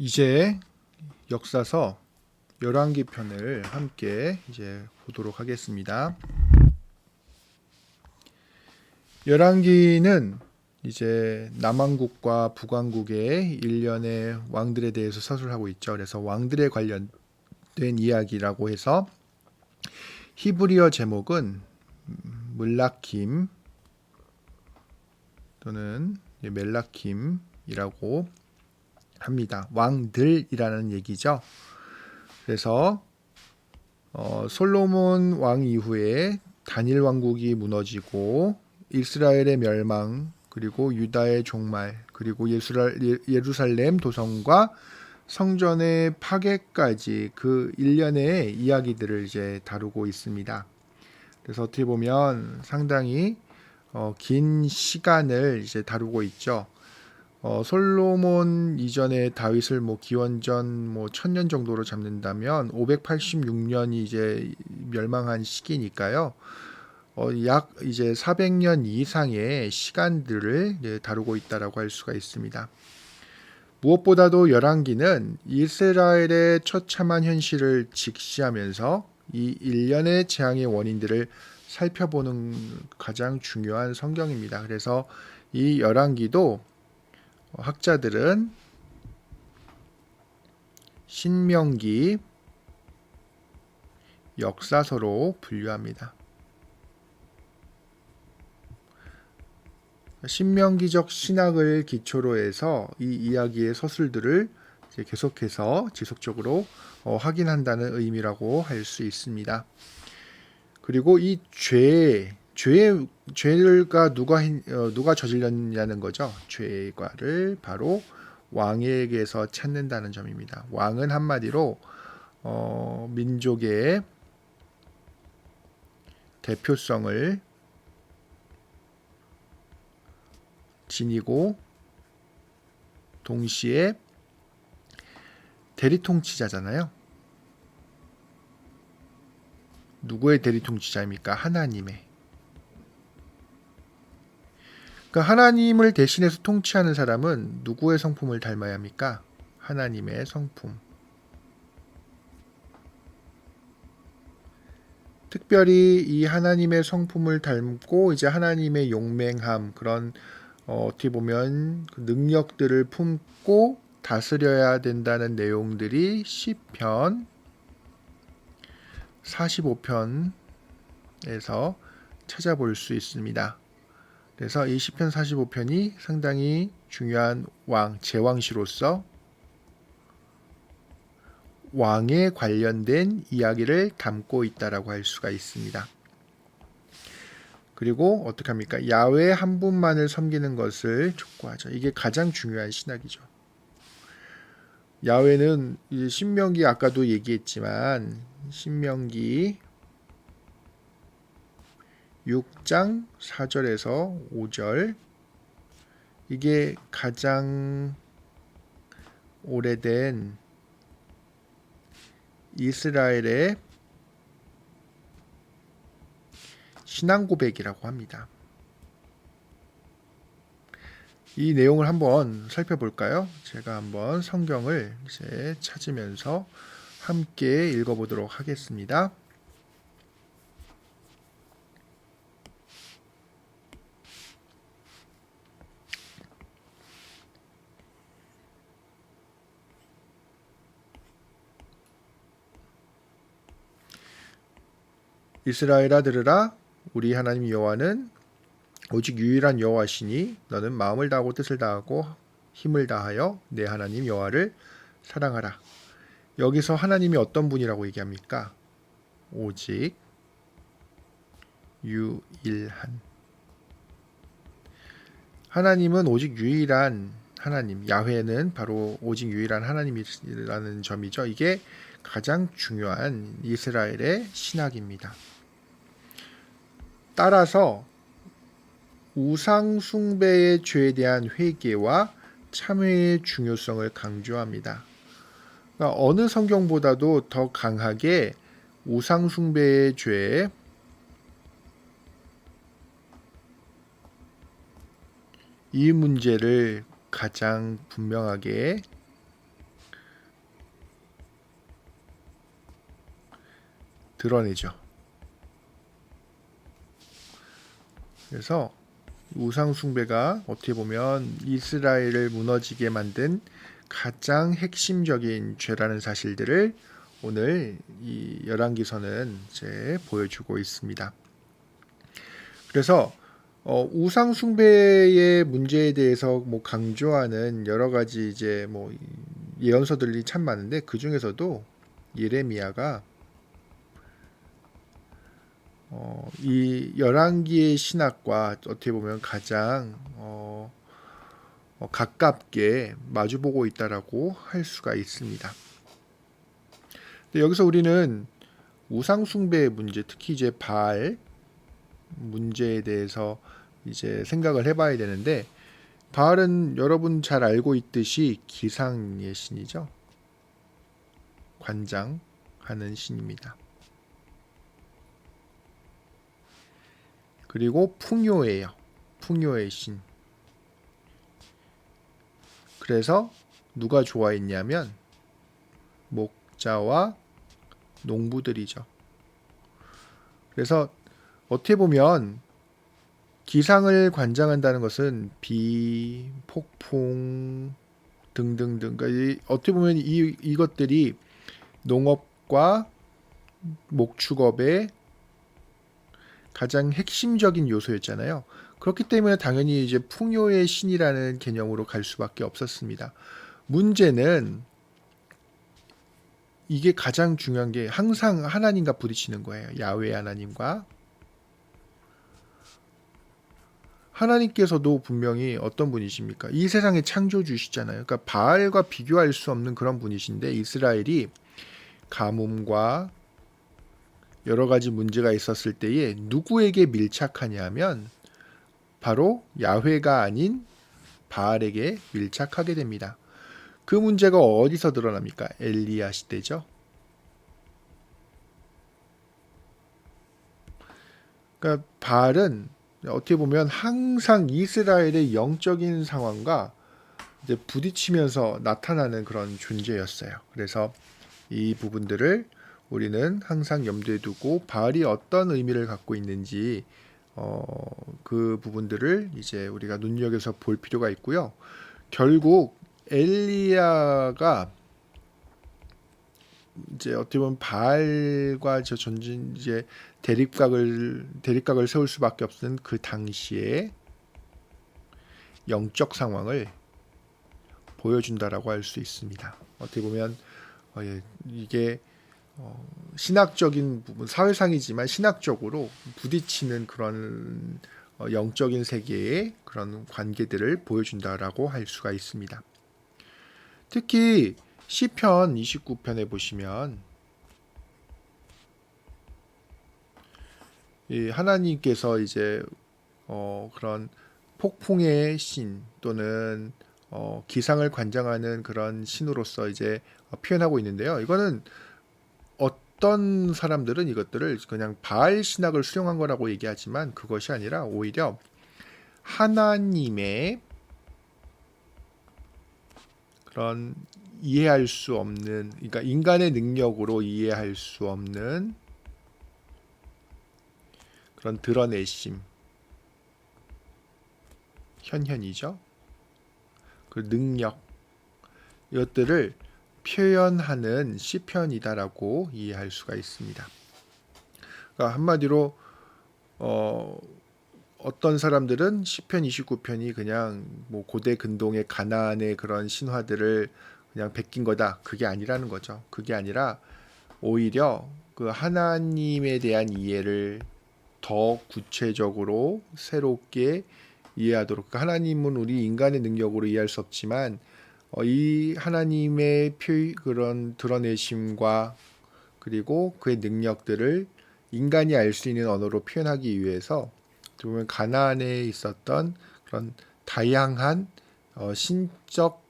이제 역사서 열왕기 편을 함께 이제 보도록 하겠습니다. 열왕기는 이제 남왕국과 북왕국의 일련의 왕들에 대해서 서술하고 있죠. 그래서 왕들에 관련된 이야기라고 해서 히브리어 제목은 물라킴 또는 멜라킴이라고 합니다. 왕들이라는 얘기죠. 그래서 솔로몬 왕 이후에 단일 왕국이 무너지고 이스라엘의 멸망, 그리고 유다의 종말, 그리고 예루살렘 도성과 성전의 파괴까지 그 일련의 이야기들을 이제 다루고 있습니다. 그래서 어떻게 보면 상당히 긴 시간을 이제 다루고 있죠. 솔로몬 이전에 다윗을 기원전 1000년 정도로 잡는다면 586년이 이제 멸망한 시기니까요. 약 이제 400년 이상의 시간들을 이제 다루고 있다라고 할 수가 있습니다. 무엇보다도 열왕기는 이스라엘의 처참한 현실을 직시하면서 이 일련의 재앙의 원인들을 살펴보는 가장 중요한 성경입니다. 그래서 이 열왕기도 학자들은 신명기, 역사서로 분류합니다. 신명기적 신학을 기초로 해서 이 이야기의 서술들을 이제 계속해서 지속적으로 확인한다는 의미라고 할 수 있습니다. 그리고 이 죄가 누가 저질렀냐는 거죠. 죄과를 바로 왕에게서 찾는다는 점입니다. 왕은 한마디로 민족의 대표성을 지니고 동시에 대리통치자잖아요. 누구의 대리통치자입니까? 하나님의. 그러니까 하나님을 대신해서 통치하는 사람은 누구의 성품을 닮아야 합니까? 하나님의 성품. 특별히 이 하나님의 성품을 닮고 이제 하나님의 용맹함, 그런 어떻게 보면 그 능력들을 품고 다스려야 된다는 내용들이 시편 45편에서 찾아볼 수 있습니다. 그래서 이 시편 45편이 상당히 중요한 제왕시로서 왕에 관련된 이야기를 담고 있다라고 할 수가 있습니다. 그리고 어떻게 합니까? 야훼 한 분만을 섬기는 것을 촉구하죠. 이게 가장 중요한 신학이죠. 야훼는 신명기 아까도 얘기했지만 신명기 6장 4절에서 5절 이게 가장 오래된 이스라엘의 신앙 고백이라고 합니다. 이 내용을 한번 살펴볼까요? 제가 한번 성경을 이제 찾으면서 함께 읽어보도록 하겠습니다. 이스라엘아 들으라, 우리 하나님 여호와는 오직 유일한 여호와시니 너는 마음을 다하고 뜻을 다하고 힘을 다하여 내 하나님 여호와를 사랑하라. 여기서 하나님이 어떤 분이라고 얘기합니까? 오직 유일한. 하나님은 오직 유일한 하나님, 야훼는 바로 오직 유일한 하나님이라는 점이죠. 이게 가장 중요한 이스라엘의 신학입니다. 따라서 우상 숭배의 죄에 대한 회개와 참회의 중요성을 강조합니다. 그러니까 어느 성경보다도 더 강하게 우상 숭배의 죄, 이 문제를 가장 분명하게 드러내죠. 그래서 우상 숭배가 어떻게 보면 이스라엘을 무너지게 만든 가장 핵심적인 죄라는 사실들을 오늘 이 열왕기서는 이제 보여주고 있습니다. 그래서 우상 숭배의 문제에 대해서 뭐 강조하는 여러 가지 이제 뭐 예언서들이 참 많은데 그 중에서도 예레미야가 이 열왕기의 신학과 어떻게 보면 가장 가깝게 마주보고 있다라고 할 수가 있습니다. 근데 여기서 우리는 우상 숭배의 문제, 특히 이제 바알 문제에 대해서 이제 생각을 해봐야 되는데, 바알은 여러분 잘 알고 있듯이 기상의 신이죠. 관장하는 신입니다. 그리고 풍요예요. 풍요의 신. 그래서 누가 좋아했냐면 목자와 농부들이죠. 그래서 어떻게 보면 기상을 관장한다는 것은 비, 폭풍 등등등. 그러니까 어떻게 보면 이것들이 농업과 목축업의 가장 핵심적인 요소였잖아요. 그렇기 때문에 당연히 이제 풍요의 신이라는 개념으로 갈 수밖에 없었습니다. 문제는 이게 가장 중요한 게 항상 하나님과 부딪히는 거예요. 야훼 하나님과. 하나님께서도 분명히 어떤 분이십니까? 이 세상의 창조주시잖아요. 그러니까 바알과 비교할 수 없는 그런 분이신데, 이스라엘이 가뭄과 여러 가지 문제가 있었을 때에 누구에게 밀착하냐면 바로 야훼가 아닌 바알에게 밀착하게 됩니다. 그 문제가 어디서 드러납니까? 엘리야 시대죠. 그러니까 바알은 어떻게 보면 항상 이스라엘의 영적인 상황과 이제 부딪히면서 나타나는 그런 존재였어요. 그래서 이 부분들을 우리는 항상 염두에 두고 바알이 어떤 의미를 갖고 있는지 그 부분들을 이제 우리가 눈여겨서 볼 필요가 있고요. 결국 엘리야가 이제 어떻게 보면 바알과 저 전진 이제 대립각을 세울 수밖에 없는 그 당시에 영적 상황을 보여준다라고 할 수 있습니다. 어떻게 보면 이게 신학적인 부분, 사회상이지만 신학적으로 부딪히는 그런 영적인 세계의 그런 관계들을 보여준다라고 할 수가 있습니다. 특히 시편 29편에 보시면 이 하나님께서 이제 그런 폭풍의 신 또는 기상을 관장하는 그런 신으로서 이제 표현하고 있는데요. 이거는 어떤 사람들은 이것들을 그냥 바알 신학을 수용한 거라고 얘기하지만 그것이 아니라 오히려 하나님의 그런 이해할 수 없는, 그러니까 인간의 능력으로 이해할 수 없는 그런 드러내심, 현현이죠. 그 능력, 이것들을 표현하는 시편이다라고 이해할 수가 있습니다. 그러니까 한마디로 어떤 사람들은 시편 29편이 그냥 뭐 고대 근동의 가나안의 그런 신화들을 그냥 베낀 거다. 그게 아니라는 거죠. 그게 아니라 오히려 그 하나님에 대한 이해를 더 구체적으로 새롭게 이해하도록. 그러니까 하나님은 우리 인간의 능력으로 이해할 수 없지만 이 하나님의 그런 드러내심과 그리고 그의 능력들을 인간이 알 수 있는 언어로 표현하기 위해서 보면 가나안에 있었던 그런 다양한 신적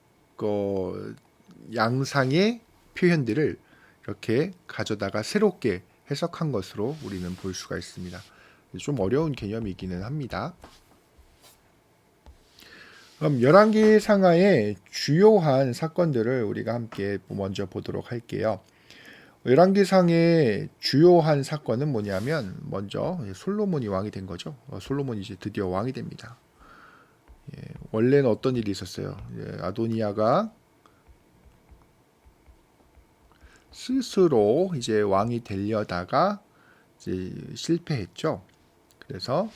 양상의 표현들을 이렇게 가져다가 새롭게 해석한 것으로 우리는 볼 수가 있습니다. 좀 어려운 개념이기는 합니다. 그럼 열왕기 상하의 주요한 사건들을 우리가 함께 먼저 보도록 할게요. 열왕기상의 주요한 사건은 뭐냐면 먼저 솔로몬이 왕이 된 거죠. 솔로몬이 이제 드디어 왕이 됩니다. 원래는 어떤 일이 있었어요? 아도니아가 스스로 이제 왕이 되려다가 이제 실패했죠. 그래서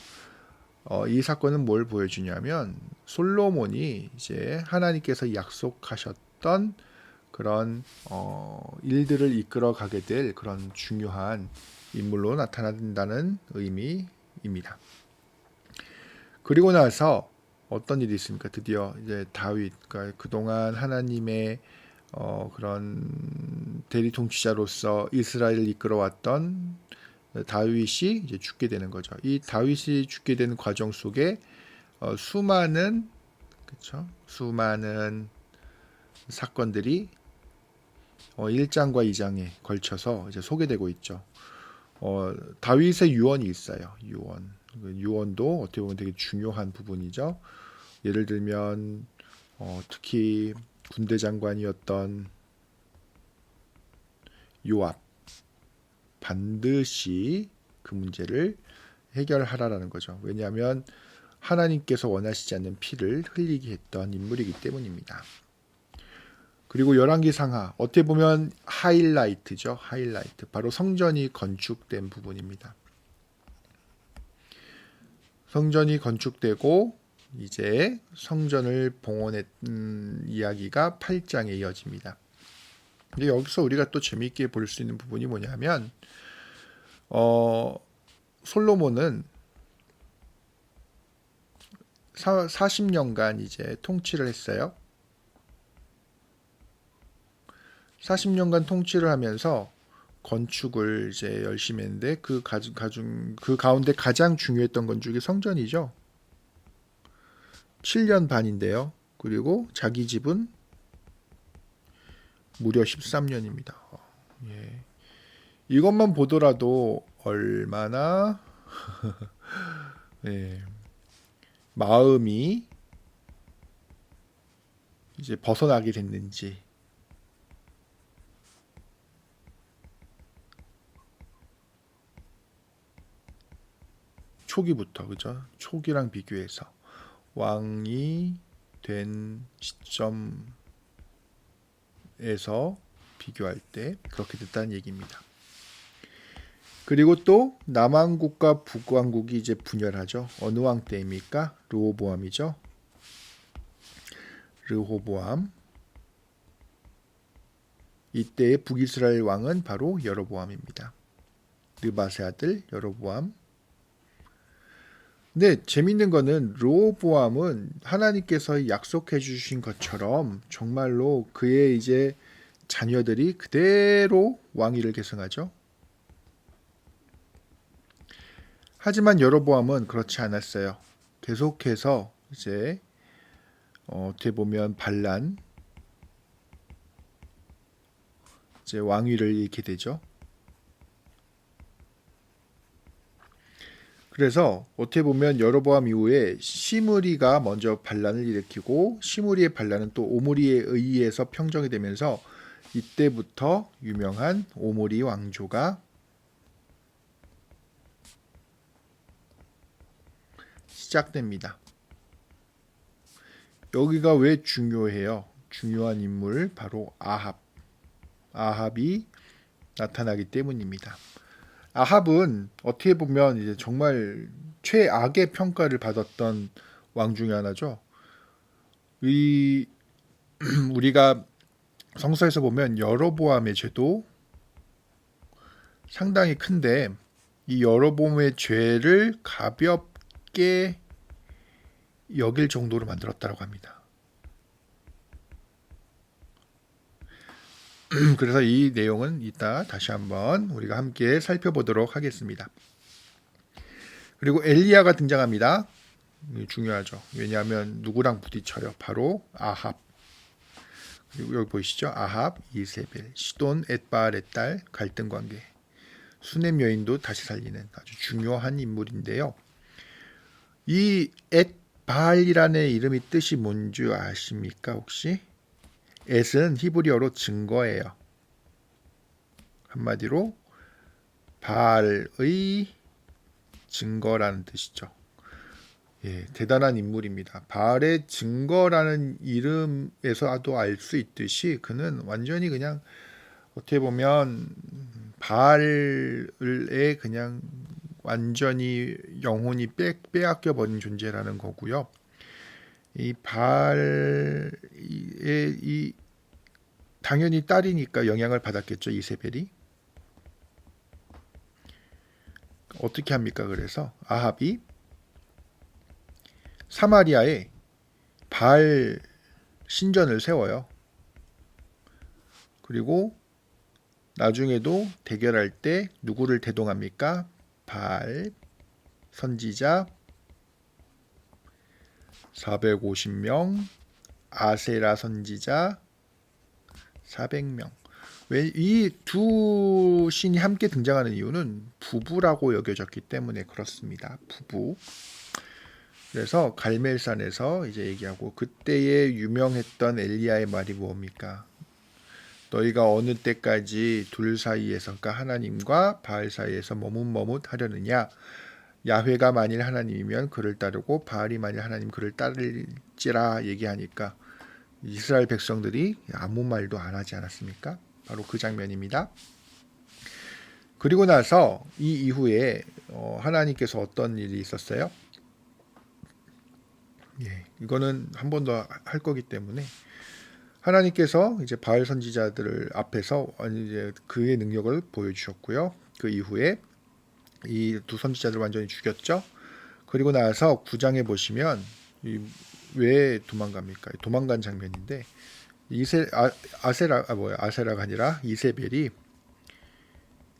이 사건은 뭘 보여주냐면 솔로몬이 이제 하나님께서 약속하셨던 그런 일들을 이끌어 가게 될 그런 중요한 인물로 나타난다는 의미입니다. 그리고 나서 어떤 일이 있습니까? 드디어 이제 다윗, 그러니까 그동안 하나님의 그런 대리 통치자로서 이스라엘을 이끌어왔던 다윗이 이제 죽게 되는 거죠. 이 다윗이 죽게 되는 과정 속에 수많은 수많은 사건들이 1장과 2장에 걸쳐서 이제 소개되고 있죠. 다윗의 유언이 있어요. 유언도 어떻게 보면 되게 중요한 부분이죠. 예를 들면 특히 군대 장관이었던 요압, 반드시 그 문제를 해결하라라는 거죠. 왜냐하면 하나님께서 원하시지 않는 피를 흘리게 했던 인물이기 때문입니다. 그리고 열왕기상하, 어떻게 보면 하이라이트죠. 하이라이트. 바로 성전이 건축된 부분입니다. 성전이 건축되고 이제 성전을 봉헌했던 이야기가 8장에 이어집니다. 근데 여기서 우리가 또 재미있게 볼 수 있는 부분이 뭐냐면 솔로몬은 40년간 이제 통치를 했어요. 40년간 통치를 하면서 건축을 이제 열심히 했는데 그 가운데 가장 중요했던 건 중에 성전이죠. 7년 반인데요. 그리고 자기 집은 무려 13년입니다. 예. 이것만 보더라도 얼마나 예. 마음이 이제 벗어나게 됐는지. 초기부터, 그죠? 초기랑 비교해서 왕이 된 시점에서 비교할 때 그렇게 됐다는 얘기입니다. 그리고 또 남왕국과 북왕국이 이제 분열하죠. 어느 왕 때입니까? 르호보암이죠. 르호보암. 이때의 북이스라엘 왕은 바로 여로보암입니다. 느밧의 아들 여로보암. 근데 재밌는 거는 르호보암은 하나님께서 약속해 주신 것처럼 정말로 그의 이제 자녀들이 그대로 왕위를 계승하죠. 하지만 여로보암은 그렇지 않았어요. 계속해서 이제 어떻게 보면 반란, 이제 왕위를 잃게 되죠. 그래서 어떻게 보면 여로보암 이후에 시므리가 먼저 반란을 일으키고 시므리의 반란은 또 오므리에 의해서 평정이 되면서 이때부터 유명한 오므리 왕조가 시작됩니다. 여기가 왜 중요해요? 중요한 인물 바로 아합이 나타나기 때문입니다. 아합은 어떻게 보면 이제 정말 최악의 평가를 받았던 왕 중에 하나죠. 우리가 성서에서 보면 여로보암의 죄도 상당히 큰데 이 여로보암의 죄를 가볍게 여길 정도로 만들었다고 합니다. 그래서 이 내용은 이따 다시 한번 우리가 함께 살펴보도록 하겠습니다. 그리고 엘리야가 등장합니다. 중요하죠. 왜냐하면 누구랑 부딪혀요? 바로 아합. 그리고 여기 보이시죠? 아합, 이세벨, 시돈, 엣바알의 딸 갈등 관계. 수넴 여인도 다시 살리는 아주 중요한 인물인데요. 이 엣바알이라는 이름이 뜻이 뭔지 아십니까 혹시? 엣은 히브리어로 증거예요. 한마디로 바알의 증거라는 뜻이죠. 예, 대단한 인물입니다. 바알의 증거라는 이름에서도 알 수 있듯이 그는 완전히 그냥 어떻게 보면 바알의 그냥 완전히 영혼이 빼앗겨 버린 존재라는 거고요. 이 바알의 이 당연히 딸이니까 영향을 받았겠죠. 이세벨이. 어떻게 합니까? 그래서 아합이 사마리아에 바알 신전을 세워요. 그리고 나중에도 대결할 때 누구를 대동합니까? 바알 선지자 450명, 아세라 선지자 400명. 왜 이 두 신이 함께 등장하는 이유는 부부라고 여겨졌기 때문에 그렇습니다. 부부. 그래서 갈멜산에서 이제 얘기하고 그때의 유명했던 엘리야의 말이 뭡니까? 너희가 어느 때까지 둘 사이에서 그러니까 하나님과 바알 사이에서 머뭇머뭇하려느냐? 야훼가 만일 하나님이면 그를 따르고 바알이 만일 하나님 그를 따를지라 얘기하니까 이스라엘 백성들이 아무 말도 안 하지 않았습니까? 바로 그 장면입니다. 그리고 나서 이 이후에 하나님께서 어떤 일이 있었어요? 예, 이거는 한 번 더 할 거기 때문에 하나님께서 이제 바알 선지자들 앞에서 이제 그의 능력을 보여주셨고요. 그 이후에 이 두 선지자들 완전히 죽였죠. 그리고 나서 9장에 보시면 왜 도망갑니까? 도망간 장면인데 아세라가 아니라 이세벨이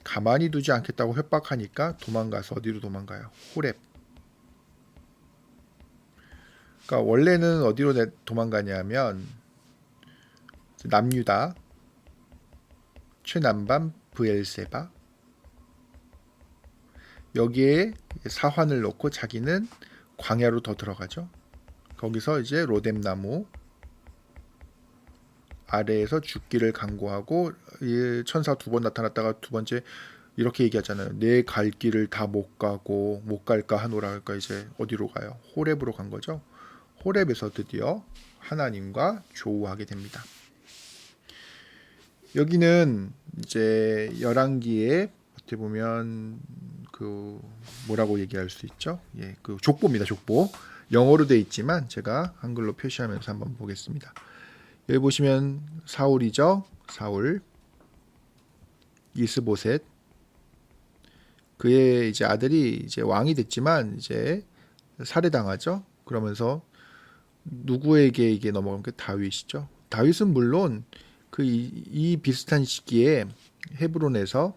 가만히 두지 않겠다고 협박하니까 도망가서 어디로 도망가요? 호렙. 그러니까 원래는 어디로 도망가냐면 남유다, 최남반 브엘세바 여기에 사환을 놓고 자기는 광야로 더 들어가죠. 거기서 이제 로뎀나무 아래에서 죽기를 간구하고 천사 두 번 나타났다가 두 번째 이렇게 얘기하잖아요. 내 갈 길을 다 못 가고 못 갈까 하노라. 그러니까 이제 어디로 가요? 호렙으로 간 거죠. 호렙에서 드디어 하나님과 조우하게 됩니다. 여기는 이제 열왕기에 어떻게 보면 그 뭐라고 얘기할 수 있죠? 예, 그 족보입니다. 족보. 영어로 돼 있지만 제가 한글로 표시하면서 한번 보겠습니다. 여기 보시면 사울이죠. 사울, 이스보셋. 그의 이제 아들이 이제 왕이 됐지만 이제 살해당하죠. 그러면서 누구에게 이게 넘어간 게 다윗이죠. 다윗은 물론 그 이 비슷한 시기에 헤브론에서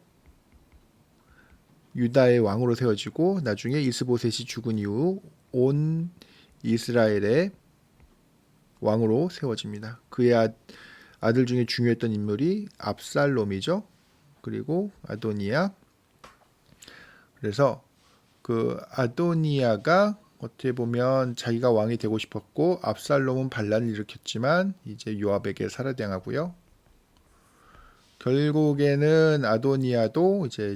유다의 왕으로 세워지고 나중에 이스보셋이 죽은 이후 온 이스라엘의 왕으로 세워집니다. 그의 아들 중에 중요했던 인물이 압살롬이죠. 그리고 아도니아. 그래서 그 아도니아가 어떻게 보면 자기가 왕이 되고 싶었고 압살롬은 반란을 일으켰지만 이제 요압에게 살해당하고요. 결국에는 아도니아도 이제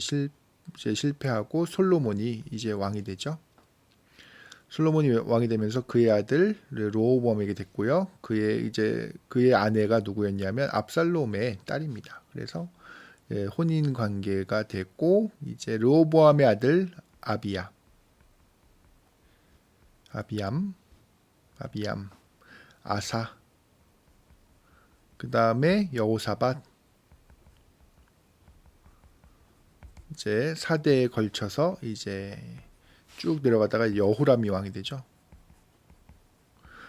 실패하고 솔로몬이 이제 왕이 되죠. 솔로몬이 왕이 되면서 그의 아들 르호보암에게 됐고요. 그의 아내가 누구였냐면 압살롬의 딸입니다. 그래서 혼인 관계가 됐고 이제 르호보암의 아들 아비암, 아사, 그 다음에 여호사밧, 이제 4대에 걸쳐서 이제 쭉 내려가다가 여호람이 왕이 되죠.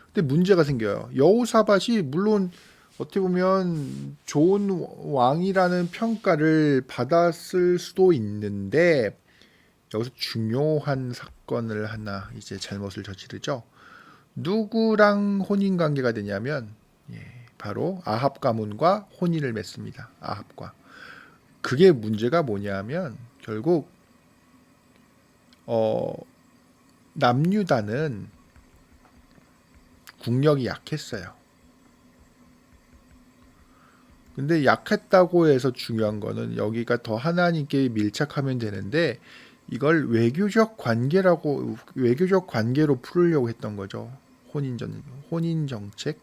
근데 문제가 생겨요. 여호사밧이 물론 어떻게 보면 좋은 왕이라는 평가를 받았을 수도 있는데 여기서 중요한 사건을 하나 이제 잘못을 저지르죠. 누구랑 혼인 관계가 되냐면 바로 아합 가문과 혼인을 맺습니다. 아합과. 그게 문제가 뭐냐면 결국 남유다는 국력이 약했어요. 근데 약했다고 해서 중요한 거는 여기가 더 하나님께 밀착하면 되는데 이걸 외교적 관계로 풀으려고 했던 거죠. 혼인 정책.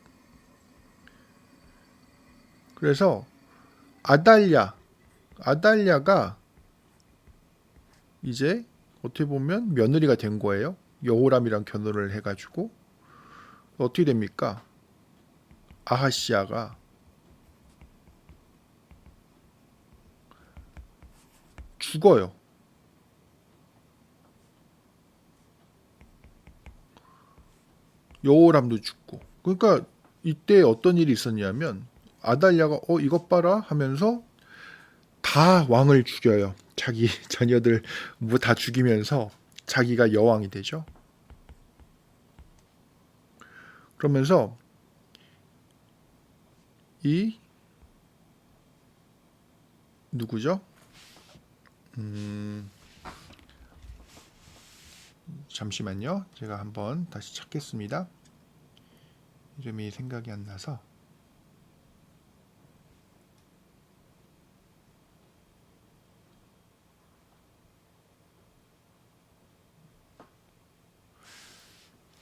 그래서 아달랴가 이제 어떻게 보면 며느리가 된 거예요. 여호람이랑 결혼을 해가지고 어떻게 됩니까? 아하시아가 죽어요. 여호람도 죽고. 그러니까 이때 어떤 일이 있었냐면 아달랴가 이것 봐라 하면서 다 왕을 죽여요. 자기 자녀들 뭐 다 죽이면서 자기가 여왕이 되죠. 그러면서 이 누구죠? 잠시만요. 제가 한번 다시 찾겠습니다. 이름이 생각이 안 나서.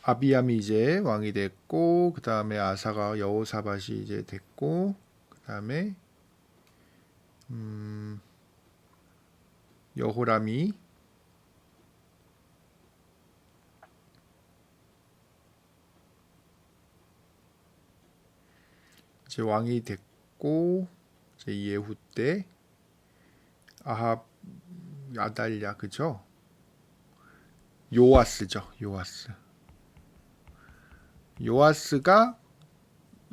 아비암이 이제 왕이 됐고, 그 다음에 아사가 여호사밧이 이제 됐고, 그 다음에 여호람이 이제 왕이 됐고, 이제 예후 때 아합 아달랴 그죠? 요아스죠.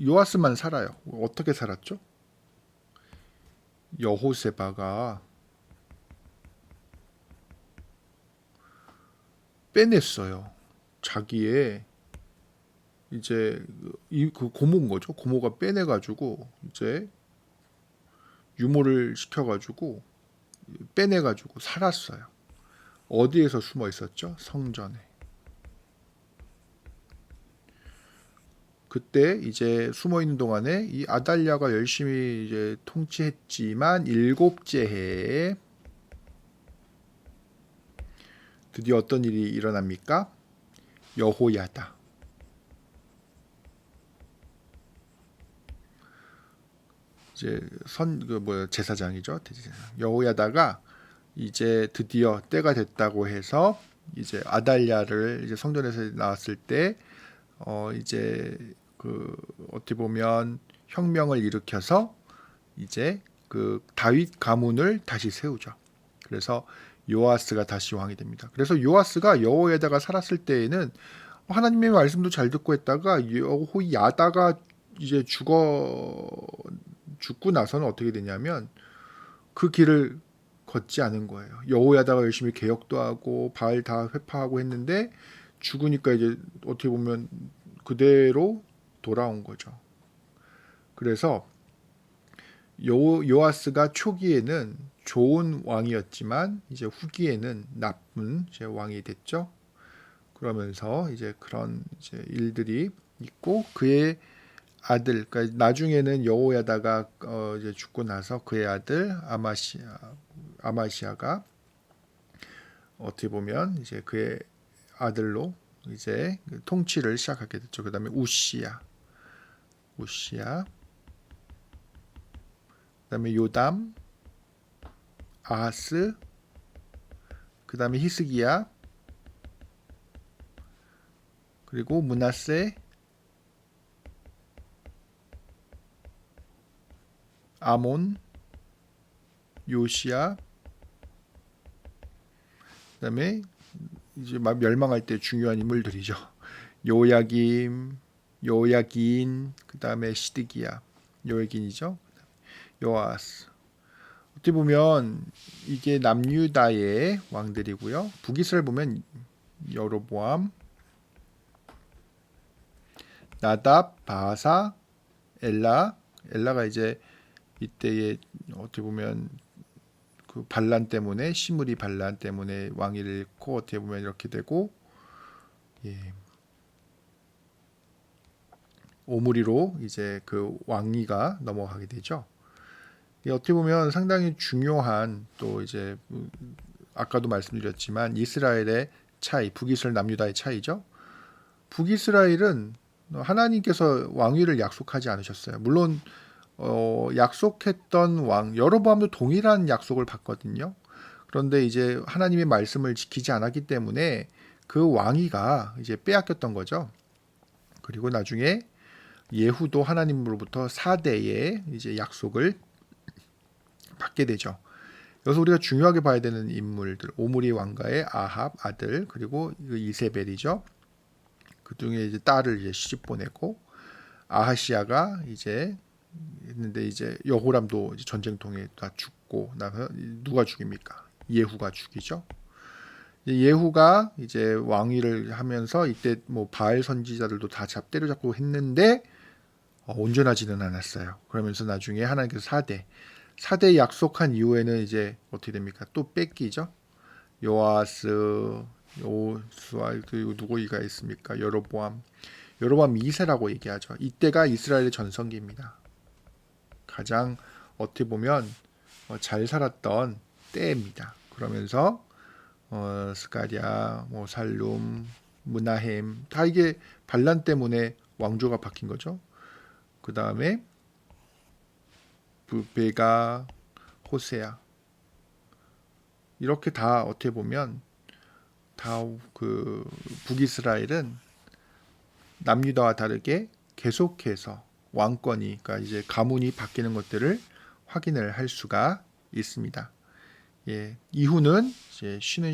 요아스만 살아요. 어떻게 살았죠? 여호세바가 빼냈어요. 자기의 이제 그 고모인 거죠. 고모가 빼내가지고 이제 유모를 시켜가지고 빼내가지고 살았어요. 어디에서 숨어 있었죠? 성전에. 그때 이제 숨어 있는 동안에 이 아달랴가 열심히 이제 통치했지만 일곱째 해에 드디어 어떤 일이 일어납니까? 여호야다. 이제 제사장이죠. 여호야다가 이제 드디어 때가 됐다고 해서 이제 아달랴를 이제 성전에서 나왔을 때 이제 그 어떻게 보면 혁명을 일으켜서 이제 그 다윗 가문을 다시 세우죠. 그래서 요아스가 다시 왕이 됩니다. 그래서 요아스가 여호야다가 살았을 때에는 하나님의 말씀도 잘 듣고 했다가 여호야다가 이제 죽고 나서는 어떻게 되냐면 그 길을 걷지 않은 거예요. 여호야다가 열심히 개혁도 하고 바알 다 회파하고 했는데 죽으니까 이제 어떻게 보면 그대로 돌아온 거죠. 그래서 요아스가 초기에는 좋은 왕이었지만 이제 후기에는 나쁜 이제 왕이 됐죠. 그러면서 이제 그런 이제 일들이 있고 그의 아들, 그러니까 나중에는 여호야다가 이제 죽고 나서 그의 아들 아마시아가 어떻게 보면 이제 그의 아들로 이제 통치를 시작하게 됐죠. 그다음에 우시야, 그다음에 요담, 아하스, 그다음에 히스기야, 그리고 므낫세, 아몬, 요시야, 그다음에 이제 막 멸망할 때 중요한 인물들이죠. 요야긴, 그다음에 시드기야, 요야긴이죠. 요아스. 어떻게 보면 이게 남유다의 왕들이고요. 북이스라엘 보면 여로보암, 나답, 바하사, 엘라가 이제 이때의 어떻게 보면 그 시므리 반란 때문에 왕위를 잃고 어떻게 보면 이렇게 되고 오므리로 이제 그 왕위가 넘어가게 되죠. 어떻게 보면 상당히 중요한 또 이제 아까도 말씀드렸지만 이스라엘의 차이, 북이스라엘 남유다의 차이죠. 북이스라엘은 하나님께서 왕위를 약속하지 않으셨어요. 물론 약속했던 왕 여로보암도 동일한 약속을 받거든요. 그런데 이제 하나님의 말씀을 지키지 않았기 때문에 그 왕위가 이제 빼앗겼던 거죠. 그리고 나중에 예후도 하나님으로부터 4대의 이제 약속을 받게 되죠. 여기서 우리가 중요하게 봐야 되는 인물들, 오므리 왕가의 아합 아들, 그리고 이세벨이죠. 그 중에 이제 딸을 이제 시집 보내고 아하시아가 이제 했는데 이제 여호람도 이제 전쟁통에 다 죽고 나서 누가 죽입니까? 예후가 죽이죠. 예후가 이제 왕위를 하면서 이때 뭐 바알 선지자들도 다 때려잡고 했는데 온전하지는 않았어요. 그러면서 나중에 하나님께서 4대 약속한 이후에는 이제 어떻게 됩니까? 또 뺏기죠. 요아스, 요수아 그리고 누구이가 있습니까? 여로보암 2세라고 얘기하죠. 이때가 이스라엘의 전성기입니다. 가장 어떻게 보면 잘 살았던 때입니다. 그러면서 스가랴, 뭐 살룸, 무나헴 다 이게 반란 때문에 왕조가 바뀐 거죠. 그 다음에 베가, 호세아 이렇게 다 어떻게 보면 다 그 북이스라엘은 남유다와 다르게 계속해서 왕권이 그러니까 이제 가문이 바뀌는 것들을 확인을 할 수가 있습니다. 예, 이후는 이제 쉬는